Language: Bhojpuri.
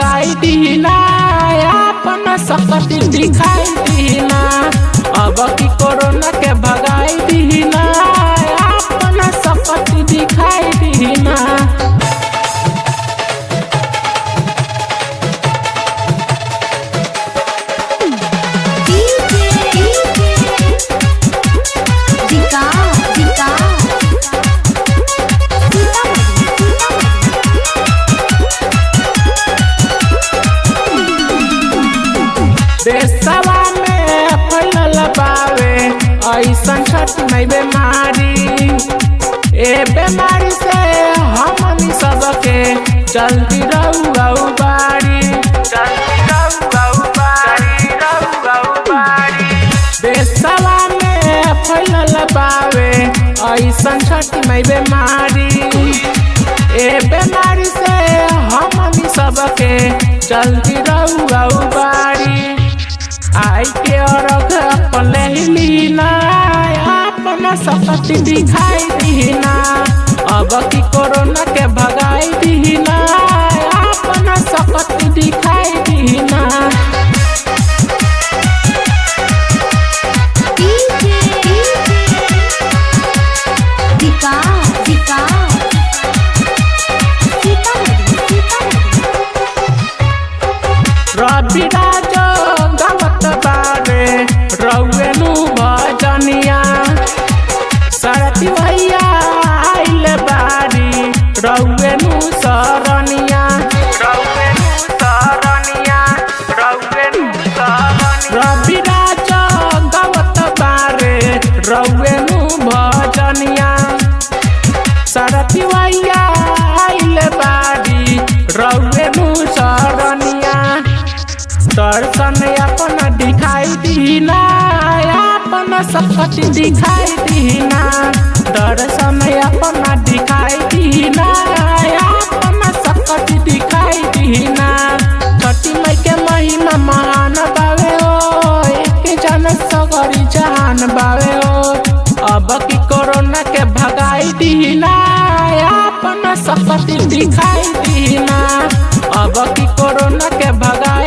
भगाई दीना, अपन सकती दिखाई दीना। अब की कोरोना के भगाई दीना, अपन सकती दिखाई दीना। देशवा में फैलल बावे ऐसन छठ नहीं बीमारी। ए बीमारी से हमनी सबके जल्दी रहू बारी, जल्दी रहू बारी। देशवा में फैलल बावे ऐसन छठ नहीं बीमारी। ए बीमारी से हमनी सबके जल्दी रहू बारी। आई के औरत अपन लीना, अपन सकती दिखाई दीना। अब की कोरोना के भगाई दीना, अपन सकती दिखाई दीना। रवि राजो गावत बारे रउएनु भजनिया। सरती भैया आइल बारी रउएनु सरनिया, रवि राजो गावत बारे रउएनु भजनिया। सरती भैया आइल बारी रउएनु सरनिया। दर्शन अपन दिखाई दीना, अपन सकती दिखाई दीना। दर्शन अपन दिखाई दीना, अपन सकती दिखाई दीना। छठी मई के महिमा महान बावे हो, एक जन सगरी जहान बावे हो। अब की कोरोना के भगाई दीना, अपन सकती दिखाई दीना। अब की कोरोना के भगाई